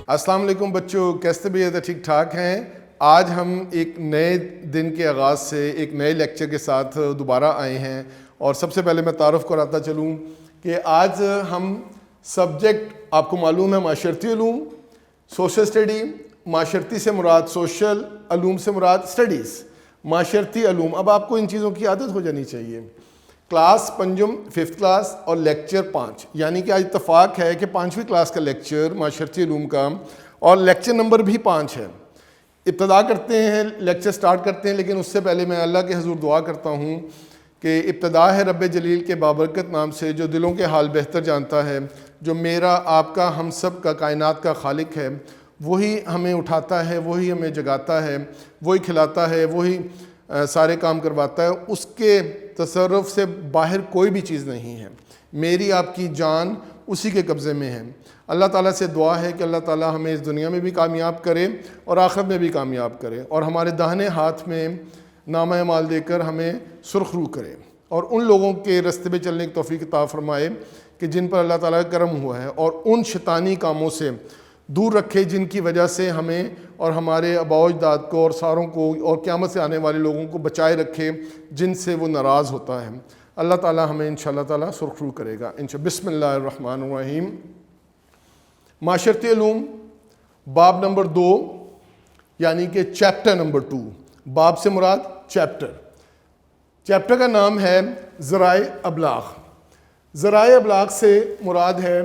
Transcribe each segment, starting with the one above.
السلام علیکم بچوں، کیسے طبیعت ہے؟ ٹھیک ٹھاک ہیں؟ آج ہم ایک نئے دن کے آغاز سے ایک نئے لیکچر کے ساتھ دوبارہ آئے ہیں، اور سب سے پہلے میں تعارف کراتا چلوں کہ آج ہم سبجیکٹ آپ کو معلوم ہے معاشرتی علوم، سوشل اسٹڈی، معاشرتی سے مراد سوشل، علوم سے مراد اسٹڈیز، معاشرتی علوم۔ اب آپ کو ان چیزوں کی عادت ہو جانی چاہیے۔ کلاس پنجم 5th کلاس اور لیکچر 5، یعنی کہ آج اتفاق ہے کہ 5ویں کلاس کا لیکچر معاشرتی علوم کا، اور لیکچر نمبر بھی 5 ہے۔ ابتدا کرتے ہیں، لیکچر سٹارٹ کرتے ہیں، لیکن اس سے پہلے میں اللہ کے حضور دعا کرتا ہوں کہ ابتدا ہے رب جلیل کے بابرکت نام سے، جو دلوں کے حال بہتر جانتا ہے، جو میرا، آپ کا، ہم سب کا، کائنات کا خالق ہے۔ وہی ہمیں اٹھاتا ہے، وہی ہمیں جگاتا ہے، وہی کھلاتا ہے، وہی سارے کام کرواتا ہے۔ اس کے تصرف سے باہر کوئی بھی چیز نہیں ہے۔ میری آپ کی جان اسی کے قبضے میں ہے۔ اللہ تعالیٰ سے دعا ہے کہ اللہ تعالیٰ ہمیں اس دنیا میں بھی کامیاب کرے اور آخرت میں بھی کامیاب کرے، اور ہمارے داہنے ہاتھ میں نامہ اعمال دے کر ہمیں سرخ رو کرے، اور ان لوگوں کے راستے پہ چلنے کی توفیق عطا فرمائے کہ جن پر اللہ تعالیٰ کا کرم ہوا ہے، اور ان شیطانی کاموں سے دور رکھے جن کی وجہ سے ہمیں اور ہمارے آباء و اجداد کو اور ساروں کو اور قیامت سے آنے والے لوگوں کو بچائے رکھے جن سے وہ ناراض ہوتا ہے۔ اللہ تعالیٰ ہمیں انشاءاللہ تعالیٰ سرخ رو کرے گا بسم اللہ الرحمن الرحیم۔ معاشرتی علوم باب نمبر 2، یعنی کہ چیپٹر نمبر 2۔ باب سے مراد چیپٹر کا نام ہے ذرائع ابلاغ۔ ذرائع ابلاغ سے مراد ہے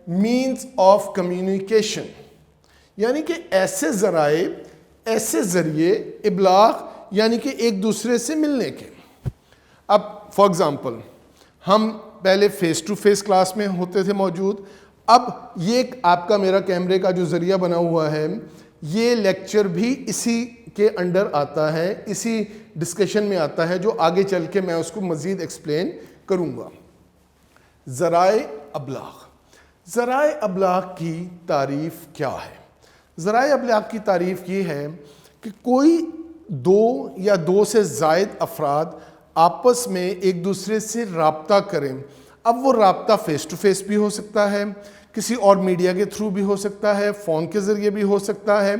مینز آف کمیونیکیشن، یعنی کہ ایسے ذرائع، ایسے ذریعے ابلاغ، یعنی کہ ایک دوسرے سے ملنے کے۔ اب فار ایگزامپل ہم پہلے فیس ٹو فیس کلاس میں ہوتے تھے موجود، اب یہ آپ کا میرا کیمرے کا جو ذریعہ بنا ہوا ہے، یہ لیکچر بھی اسی کے انڈر آتا ہے، اسی ڈسکشن میں آتا ہے، جو آگے چل کے میں اس کو مزید ایکسپلین کروں گا۔ ذرائع ابلاغ، ذرائع ابلاغ کی تعریف کیا ہے؟ ذرائع ابلاغ کی تعریف یہ ہے کہ کوئی دو یا دو سے زائد افراد آپس میں ایک دوسرے سے رابطہ کریں۔ اب وہ رابطہ فیس ٹو فیس بھی ہو سکتا ہے، کسی اور میڈیا کے تھرو بھی ہو سکتا ہے، فون کے ذریعے بھی ہو سکتا ہے،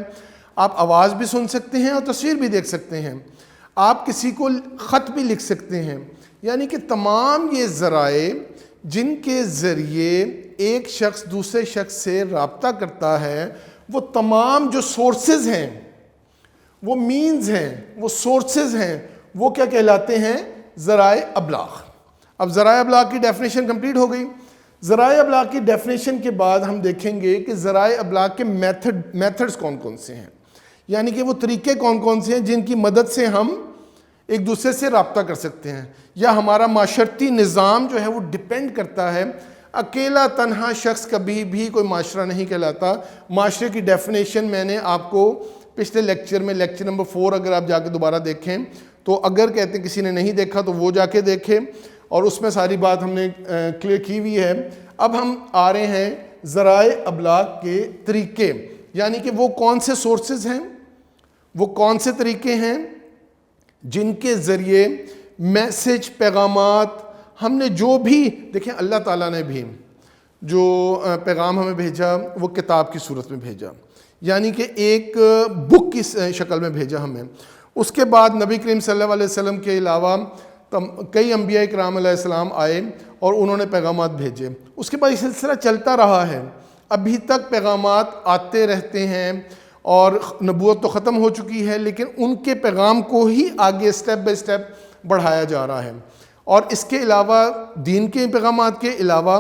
آپ آواز بھی سن سکتے ہیں اور تصویر بھی دیکھ سکتے ہیں، آپ کسی کو خط بھی لکھ سکتے ہیں۔ یعنی کہ تمام یہ ذرائع جن کے ذریعے ایک شخص دوسرے شخص سے رابطہ کرتا ہے، وہ تمام جو سورسز ہیں، وہ مینز ہیں، وہ سورسز ہیں، وہ کیا کہلاتے ہیں؟ ذرائع ابلاغ۔ اب ذرائع ابلاغ کی ڈیفینیشن کمپلیٹ ہو گئی۔ ذرائع ابلاغ کی ڈیفینیشن کے بعد ہم دیکھیں گے کہ ذرائع ابلاغ کے میتھڈز کون کون سے ہیں، یعنی کہ وہ طریقے کون کون سے ہیں جن کی مدد سے ہم ایک دوسرے سے رابطہ کر سکتے ہیں، یا ہمارا معاشرتی نظام جو ہے وہ ڈیپینڈ کرتا ہے۔ اکیلا تنہا شخص کبھی بھی کوئی معاشرہ نہیں کہلاتا۔ معاشرے کی ڈیفینیشن میں نے آپ کو پچھلے لیکچر میں، لیکچر نمبر 4 اگر آپ جا کے دوبارہ دیکھیں تو، اگر کہتے ہیں کسی نے نہیں دیکھا تو وہ جا کے دیکھیں، اور اس میں ساری بات ہم نے کلیئر کی ہوئی ہے۔ اب ہم آ رہے ہیں ذرائع ابلاغ کے طریقے، یعنی کہ وہ کون سے سورسز ہیں، وہ کون سے طریقے ہیں جن کے ذریعے میسج، پیغامات، ہم نے جو بھی دیکھیں، اللہ تعالیٰ نے بھی جو پیغام ہمیں بھیجا وہ کتاب کی صورت میں بھیجا، یعنی کہ ایک بک کی شکل میں بھیجا ہمیں۔ اس کے بعد نبی کریم صلی اللہ علیہ وسلم کے علاوہ کئی انبیاء کرام علیہ السلام آئے اور انہوں نے پیغامات بھیجے۔ اس کے بعد یہ سلسلہ چلتا رہا ہے، ابھی تک پیغامات آتے رہتے ہیں، اور نبوت تو ختم ہو چکی ہے، لیکن ان کے پیغام کو ہی آگے سٹیپ بائی سٹیپ بڑھایا جا رہا ہے۔ اور اس کے علاوہ دین کے پیغامات کے علاوہ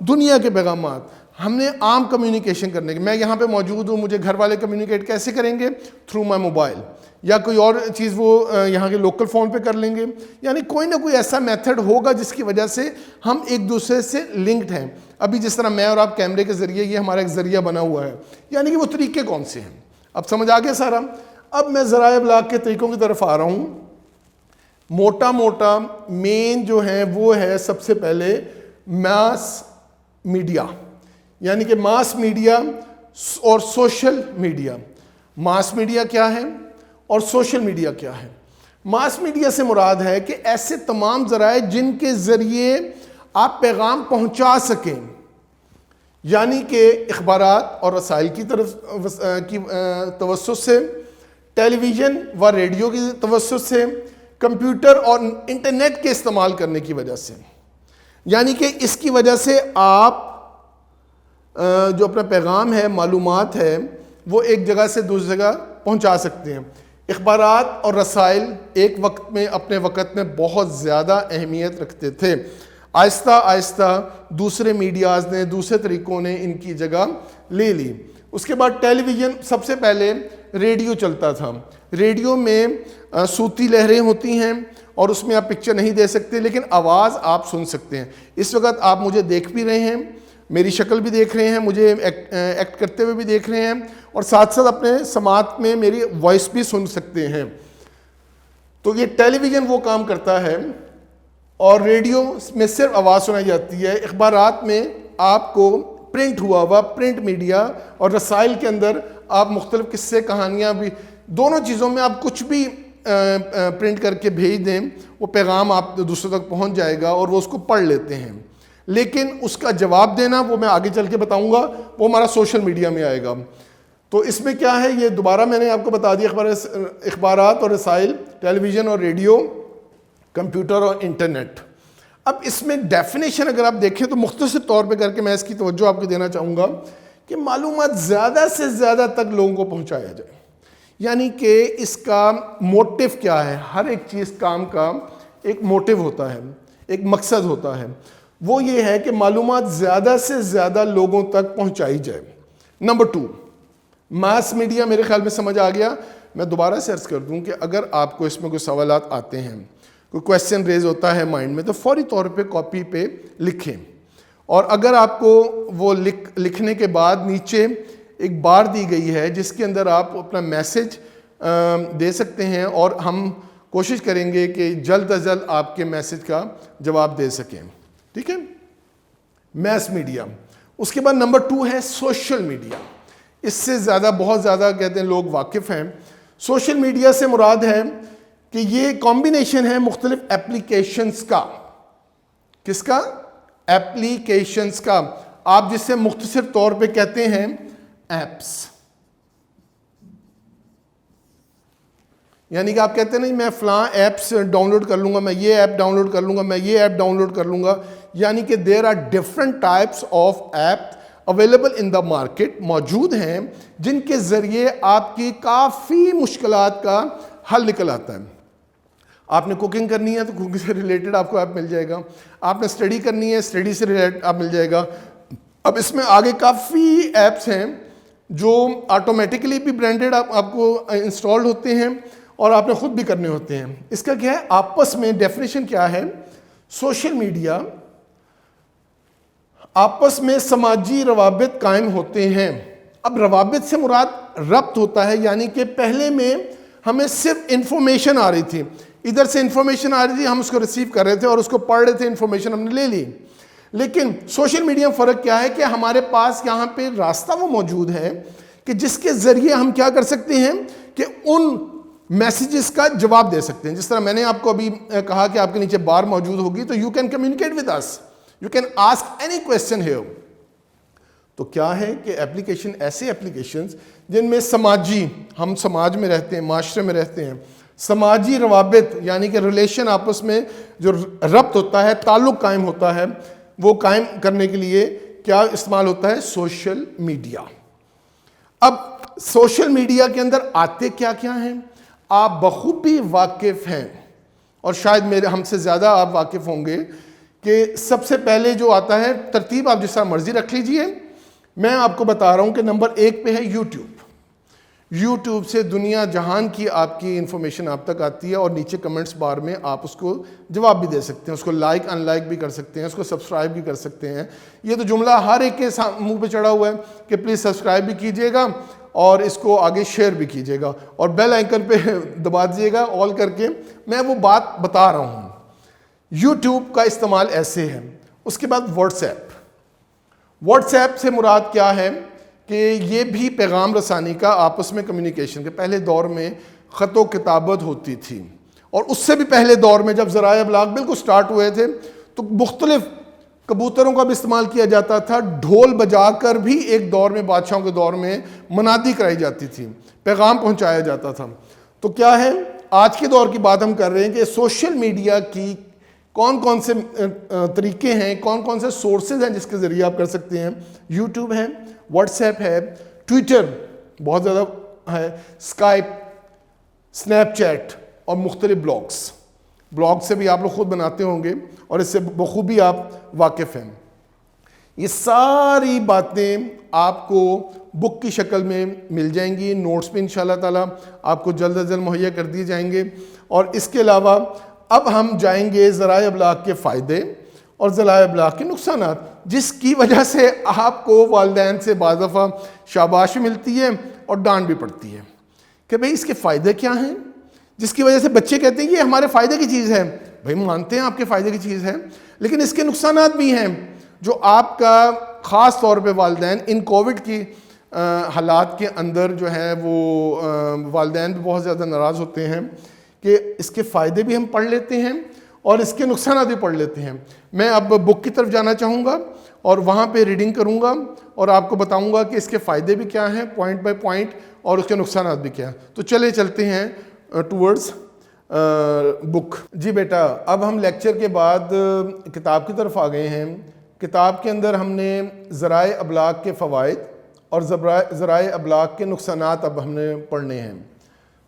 دنیا کے پیغامات، ہم نے عام کمیونیکیشن کرنے کے، میں یہاں پہ موجود ہوں، مجھے گھر والے کمیونیکیٹ کیسے کریں گے؟ تھرو مائی موبائل، یا کوئی اور چیز وہ یہاں کے لوکل فون پہ کر لیں گے، یعنی کوئی نہ کوئی ایسا میتھڈ ہوگا جس کی وجہ سے ہم ایک دوسرے سے لنکڈ ہیں۔ ابھی جس طرح میں اور آپ کیمرے کے ذریعے، یہ ہمارا ایک ذریعہ بنا ہوا ہے، یعنی کہ وہ طریقے کون سے ہیں۔ اب سمجھ آ گیا سارا؟ اب میں ذرائع ابلاغ کے طریقوں کی طرف آ رہا ہوں۔ موٹا مین جو ہے وہ ہے سب سے پہلے ماس میڈیا، یعنی کہ ماس میڈیا اور سوشل میڈیا۔ ماس میڈیا کیا ہے اور سوشل میڈیا کیا ہے؟ ماس میڈیا سے مراد ہے کہ ایسے تمام ذرائع جن کے ذریعے آپ پیغام پہنچا سکیں، یعنی کہ اخبارات اور رسائل کی طرف کی توسط سے، ٹیلی ویژن و ریڈیو کی توسط سے، کمپیوٹر اور انٹرنیٹ کے استعمال کرنے کی وجہ سے. یعنی کہ اس کی وجہ سے آپ جو اپنا پیغام ہے، معلومات ہے، وہ ایک جگہ سے دوسری جگہ پہنچا سکتے ہیں. اخبارات اور رسائل ایک وقت میں اپنے وقت میں بہت زیادہ اہمیت رکھتے تھے. آہستہ آہستہ دوسرے میڈیاز نے، دوسرے طریقوں نے ان کی جگہ لے لی. اس کے بعد ٹیلی ویژن، سب سے پہلے ریڈیو چلتا تھا. ریڈیو میں صوتی لہریں ہوتی ہیں اور اس میں آپ پکچر نہیں دے سکتے لیکن آواز آپ سن سکتے ہیں. اس وقت آپ مجھے دیکھ بھی رہے ہیں، میری شکل بھی دیکھ رہے ہیں، مجھے ایکٹ کرتے ہوئے بھی دیکھ رہے ہیں، اور ساتھ ساتھ اپنے سماعت میں میری وائس بھی سن سکتے ہیں. تو یہ ٹیلی ویژن وہ کام کرتا ہے، اور ریڈیو میں صرف آواز سنائی جاتی ہے. اخبارات میں آپ کو پرنٹ ہوا ہوا پرنٹ میڈیا اور رسائل کے اندر آپ مختلف قصے، کہانیاں بھی، دونوں چیزوں میں آپ کچھ بھی پرنٹ کر کے بھیج دیں، وہ پیغام آپ دوسروں تک پہنچ جائے گا اور وہ اس کو پڑھ لیتے ہیں. لیکن اس کا جواب دینا وہ میں آگے چل کے بتاؤں گا، وہ ہمارا سوشل میڈیا میں آئے گا. تو اس میں کیا ہے، یہ دوبارہ میں نے آپ کو بتا دیا، اخبارات اور رسائل، ٹیلی ویژن اور ریڈیو، کمپیوٹر اور انٹرنیٹ. اب اس میں ڈیفینیشن اگر آپ دیکھیں تو مختصر طور پہ کر کے میں اس کی توجہ آپ کو دینا چاہوں گا کہ معلومات زیادہ سے زیادہ تک لوگوں کو پہنچایا جائے. یعنی کہ اس کا موٹیو کیا ہے، ہر ایک چیز کام کا ایک موٹیو ہوتا ہے، ایک مقصد ہوتا ہے. وہ یہ ہے کہ معلومات زیادہ سے زیادہ لوگوں تک پہنچائی جائے. Number 2، mass media. میرے خیال میں سمجھ آ گیا. میں دوبارہ سے عرض کر دوں کہ اگر آپ کو اس میں کوئی سوالات آتے ہیں، کوئی کویسچن ریز ہوتا ہے مائنڈ میں، تو فوری طور پہ کاپی پہ لکھیں. اور اگر آپ کو وہ لکھنے کے بعد نیچے ایک بار دی گئی ہے جس کے اندر آپ اپنا میسج دے سکتے ہیں، اور ہم کوشش کریں گے کہ جلد از جلد آپ کے میسج کا جواب دے سکیں. ٹھیک ہے، میس میڈیا. اس کے بعد نمبر 2 ہے سوشل میڈیا. اس سے زیادہ، بہت زیادہ کہتے ہیں لوگ واقف ہیں. سوشل میڈیا سے مراد ہے کہ یہ کمبینیشن ہے مختلف ایپلیکیشنز کا. کس کا؟ ایپلیکیشنز کا. آپ جس سے مختصر طور پہ کہتے ہیں ایپس. یعنی کہ آپ کہتے ہیں نہیں میں فلاں ایپس ڈاؤن لوڈ کر لوں گا، میں یہ ایپ ڈاؤن لوڈ کر لوں گا، میں یہ ایپ ڈاؤن لوڈ کر لوں گا. یعنی کہ there are different types of app available in the market, موجود ہیں جن کے ذریعے آپ کی کافی مشکلات کا حل نکل آتا ہے. آپ نے کوکنگ کرنی ہے تو کوکنگ سے ریلیٹڈ آپ کو ایپ مل جائے گا. آپ نے اسٹڈی کرنی ہے، اسٹڈی سے ریلیٹڈ آپ مل جائے گا. اب اس میں آگے کافی ایپس ہیں جو آٹومیٹکلی بھی برانڈڈ آپ کو انسٹالڈ ہوتے ہیں اور آپ نے خود بھی کرنے ہوتے ہیں. اس کا کیا ہے، آپس میں ڈیفینیشن کیا ہے؟ سوشل میڈیا آپس میں سماجی روابط قائم ہوتے ہیں. اب روابط سے مراد ربط ہوتا ہے، یعنی کہ پہلے میں ہمیں صرف انفارمیشن آ رہی تھی، ادھر سے انفارمیشن آ رہی تھی، ہم اس کو ریسیو کر رہے تھے اور اس کو پڑھ رہے تھے، انفارمیشن ہم نے لے لی. لیکن سوشل میڈیا میں فرق کیا ہے کہ ہمارے پاس یہاں پہ راستہ وہ موجود ہے کہ جس کے ذریعے ہم کیا کر سکتے ہیں کہ ان میسیجز کا جواب دے سکتے ہیں. جس طرح میں نے آپ کو ابھی کہا کہ آپ کے نیچے بار موجود ہوگی تو you can communicate with us, you can ask any question here. تو کیا ہے کہ ایپلیکیشن، ایسے ایپلیکیشنز جن میں سماجی، ہم سماج میں رہتے ہیں، معاشرے میں رہتے ہیں، سماجی روابط یعنی کہ ریلیشن، آپس میں جو ربط ہوتا ہے، تعلق قائم ہوتا ہے، وہ قائم کرنے کے لیے کیا استعمال ہوتا ہے؟ Social media. اب سوشل میڈیا کے اندر آتے کیا کیا ہیں آپ بخوبی واقف ہیں، اور شاید ہم سے زیادہ آپ واقف ہوں گے کہ سب سے پہلے جو آتا ہے، ترتیب آپ جس طرح مرضی رکھ لیجئے، میں آپ کو بتا رہا ہوں کہ نمبر 1 پہ ہے یوٹیوب. یوٹیوب سے دنیا جہان کی آپ کی انفارمیشن آپ تک آتی ہے، اور نیچے کمنٹس بار میں آپ اس کو جواب بھی دے سکتے ہیں، اس کو لائک ان لائک بھی کر سکتے ہیں، اس کو سبسکرائب بھی کر سکتے ہیں. یہ تو جملہ ہر ایک کے منہ پہ چڑھا ہوا ہے کہ پلیز سبسکرائب بھی کیجئے گا اور اس کو آگے شیئر بھی کیجئے گا اور بیل آئیکن پہ دبا دیجئے گا آل کر کے. میں وہ بات بتا رہا ہوں. یوٹیوب کا استعمال ایسے ہے. اس کے بعد واٹس ایپ. واٹس ایپ سے مراد کیا ہے کہ یہ بھی پیغام رسانی کا، آپس میں کمیونیکیشن کے. پہلے دور میں خط و کتابت ہوتی تھی، اور اس سے بھی پہلے دور میں جب ذرائع ابلاغ بالکل سٹارٹ ہوئے تھے تو مختلف کبوتروں کا بھی استعمال کیا جاتا تھا، ڈھول بجا کر بھی ایک دور میں بادشاہوں کے دور میں منادی کرائی جاتی تھی، پیغام پہنچایا جاتا تھا۔ تو کیا ہے، آج کے دور کی بات ہم کر رہے ہیں کہ سوشل میڈیا کی کون کون سے طریقے ہیں، کون کون سے سورسز ہیں جس کے ذریعے آپ کر سکتے ہیں۔ یوٹیوب ہے، واٹس ایپ ہے، ٹویٹر بہت زیادہ ہے، اسکائپ، اسنیپ چیٹ اور مختلف بلاگ سے بھی آپ لوگ خود بناتے ہوں گے اور اس سے بخوبی آپ واقف ہیں۔ یہ ساری باتیں آپ کو بک کی شکل میں مل جائیں گی، نوٹس میں انشاءاللہ تعالیٰ آپ کو جلد از جلد مہیا کر دیے جائیں گے۔ اور اس کے علاوہ اب ہم جائیں گے ذرائع ابلاغ کے فائدے اور ذرائع ابلاغ کے نقصانات، جس کی وجہ سے آپ کو والدین سے بعض دفعہ شاباشی ملتی ہے اور ڈانٹ بھی پڑتی ہے کہ بھئی اس کے فائدے کیا ہیں، جس کی وجہ سے بچے کہتے ہیں یہ ہمارے فائدے کی چیز ہے۔ بھئی مانتے ہیں آپ کے فائدے کی چیز ہے، لیکن اس کے نقصانات بھی ہیں جو آپ کا خاص طور پہ والدین ان کووڈ کی حالات کے اندر جو ہے وہ والدین بھی بہت زیادہ ناراض ہوتے ہیں کہ اس کے فائدے بھی ہم پڑھ لیتے ہیں اور اس کے نقصانات بھی پڑھ لیتے ہیں۔ میں اب بک کی طرف جانا چاہوں گا اور وہاں پہ ریڈنگ کروں گا اور آپ کو بتاؤں گا کہ اس کے فائدے بھی کیا ہیں پوائنٹ بائی پوائنٹ اور اس کے نقصانات بھی کیا ہیں۔ تو چلتے ہیں ٹورڈز بک۔ جی بیٹا، اب ہم لیکچر کے بعد کتاب کی طرف آ گئے ہیں۔ کتاب کے اندر ہم نے ذرائع ابلاغ کے فوائد اور ذرائع ابلاغ کے نقصانات اب ہم نے پڑھنے ہیں،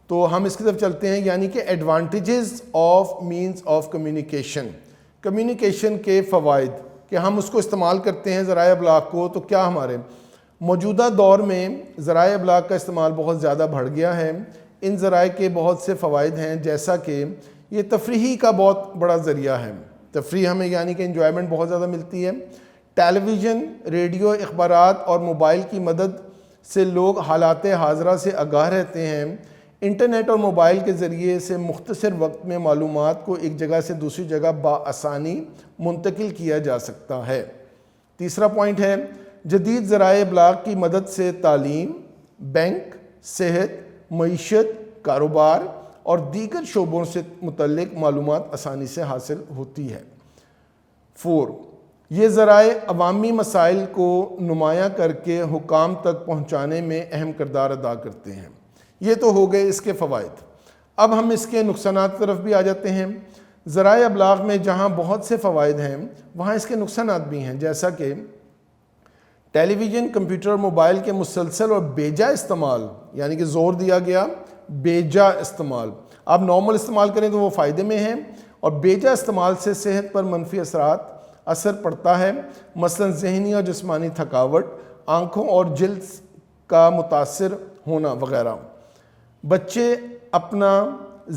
تو ہم اس کی طرف چلتے ہیں، یعنی کہ advantages of means of communication, communication کے فوائد، کہ ہم اس کو استعمال کرتے ہیں ذرائع ابلاغ کو تو کیا ہمارے موجودہ دور میں ذرائع ابلاغ کا استعمال بہت زیادہ بڑھ گیا ہے۔ ان ذرائع کے بہت سے فوائد ہیں، جیسا کہ یہ تفریحی کا بہت بڑا ذریعہ ہے، تفریح ہمیں یعنی کہ انجوائمنٹ بہت زیادہ ملتی ہے۔ ٹیلی ویژن، ریڈیو، اخبارات اور موبائل کی مدد سے لوگ حالات حاضرہ سے آگاہ رہتے ہیں۔ انٹرنیٹ اور موبائل کے ذریعے سے مختصر وقت میں معلومات کو ایک جگہ سے دوسری جگہ بآسانی منتقل کیا جا سکتا ہے۔ تیسرا پوائنٹ ہے، جدید ذرائع ابلاغ کی مدد سے تعلیم، بینک، صحت، معیشت، کاروبار اور دیگر شعبوں سے متعلق معلومات آسانی سے حاصل ہوتی ہے۔ 4، یہ ذرائع عوامی مسائل کو نمایاں کر کے حکام تک پہنچانے میں اہم کردار ادا کرتے ہیں۔ یہ تو ہو گئے اس کے فوائد۔ اب ہم اس کے نقصانات کی طرف بھی آ جاتے ہیں۔ ذرائع ابلاغ میں جہاں بہت سے فوائد ہیں وہاں اس کے نقصانات بھی ہیں، جیسا کہ ٹیلی ویژن، کمپیوٹر اور موبائل کے مسلسل اور بیجا استعمال، یعنی کہ زور دیا گیا بیجا استعمال۔ آپ نارمل استعمال کریں تو وہ فائدے میں ہیں، اور بیجا استعمال سے صحت پر منفی اثر پڑتا ہے، مثلا ذہنی اور جسمانی تھکاوٹ، آنکھوں اور جلد کا متاثر ہونا وغیرہ۔ بچے اپنا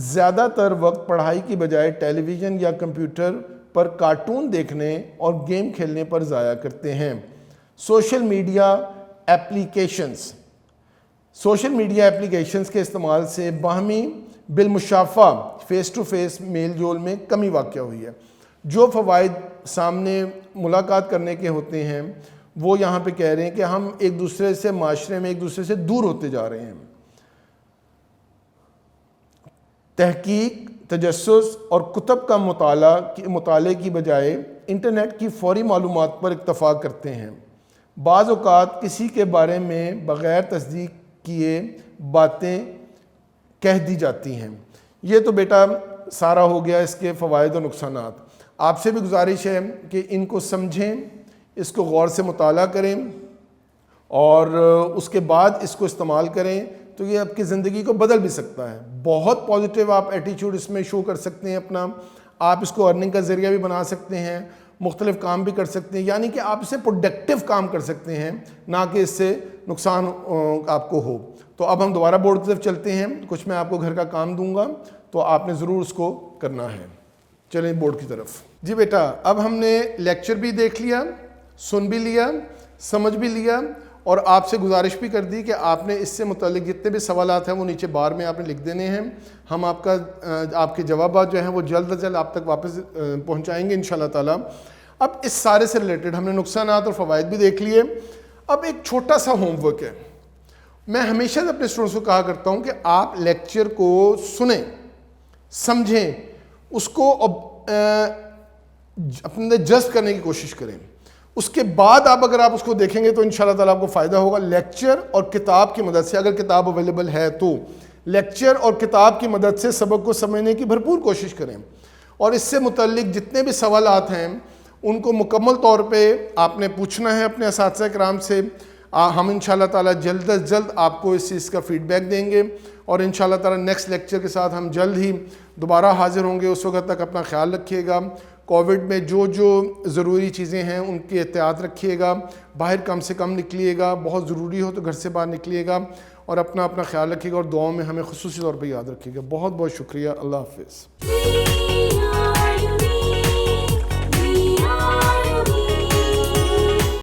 زیادہ تر وقت پڑھائی کی بجائے ٹیلی ویژن یا کمپیوٹر پر کارٹون دیکھنے اور گیم کھیلنے پر ضائع کرتے ہیں۔ سوشل میڈیا ایپلیکیشنز کے استعمال سے باہمی بالمشافہ فیس ٹو فیس میل جول میں کمی واقع ہوئی ہے۔ جو فوائد سامنے ملاقات کرنے کے ہوتے ہیں وہ یہاں پہ کہہ رہے ہیں کہ ہم ایک دوسرے سے معاشرے میں ایک دوسرے سے دور ہوتے جا رہے ہیں۔ تحقیق، تجسس اور کتب کا مطالعے کی بجائے انٹرنیٹ کی فوری معلومات پر اکتفا کرتے ہیں۔ بعض اوقات کسی کے بارے میں بغیر تصدیق کیے باتیں کہہ دی جاتی ہیں۔ یہ تو بیٹا سارا ہو گیا اس کے فوائد و نقصانات۔ آپ سے بھی گزارش ہے کہ ان کو سمجھیں، اس کو غور سے مطالعہ کریں اور اس کے بعد اس کو استعمال کریں، تو یہ آپ کی زندگی کو بدل بھی سکتا ہے۔ بہت پازیٹیو آپ ایٹیچیوڈ اس میں شو کر سکتے ہیں اپنا، آپ اس کو ارننگ کا ذریعہ بھی بنا سکتے ہیں، مختلف کام بھی کر سکتے ہیں، یعنی کہ آپ اسے پروڈکٹیو کام کر سکتے ہیں، نہ کہ اس سے نقصان آپ کو ہو۔ تو اب ہم دوبارہ بورڈ کی طرف چلتے ہیں، کچھ میں آپ کو گھر کا کام دوں گا تو آپ نے ضرور اس کو کرنا ہے۔ چلیں بورڈ کی طرف۔ جی بیٹا، اب ہم نے لیکچر بھی دیکھ لیا، سن بھی لیا، سمجھ بھی لیا، اور آپ سے گزارش بھی کر دی کہ آپ نے اس سے متعلق جتنے بھی سوالات ہیں وہ نیچے بار میں آپ نے لکھ دینے ہیں۔ ہم آپ کے جوابات جو ہیں وہ جلد از جلد آپ تک واپس پہنچائیں گے انشاءاللہ تعالیٰ۔ اب اس سارے سے ریلیٹڈ ہم نے نقصانات اور فوائد بھی دیکھ لیے۔ اب ایک چھوٹا سا ہوم ورک ہے۔ میں ہمیشہ اپنے اسٹوڈنٹس کو کہا کرتا ہوں کہ آپ لیکچر کو سنیں، سمجھیں، اس کو اپنے اندر جذب کرنے کی کوشش کریں. اس کے بعد اگر آپ اس کو دیکھیں گے تو انشاءاللہ تعالیٰ آپ کو فائدہ ہوگا. لیکچر اور کتاب کی مدد سے, اگر کتاب اویلیبل ہے تو لیکچر اور کتاب کی مدد سے سبق کو سمجھنے کی بھرپور کوشش کریں, اور اس سے متعلق جتنے بھی سوالات ہیں ان کو مکمل طور پہ آپ نے پوچھنا ہے اپنے اساتذہ کرام سے. ہم انشاءاللہ تعالیٰ جلد از جلد آپ کو اس چیز کا فیڈ بیک دیں گے, اور انشاءاللہ تعالیٰ نیکسٹ لیکچر کے ساتھ ہم جلد ہی دوبارہ حاضر ہوں گے. اس وقت تک اپنا خیال رکھیے گا. کووڈ میں جو ضروری چیزیں ہیں ان کی احتیاط رکھیے گا. باہر کم سے کم نکلیے گا, بہت ضروری ہو تو گھر سے باہر نکلیے گا, اور اپنا خیال رکھیے گا, اور دعاؤں میں ہمیں خصوصی طور پہ یاد رکھیے گا. بہت بہت شکریہ. اللہ حافظ.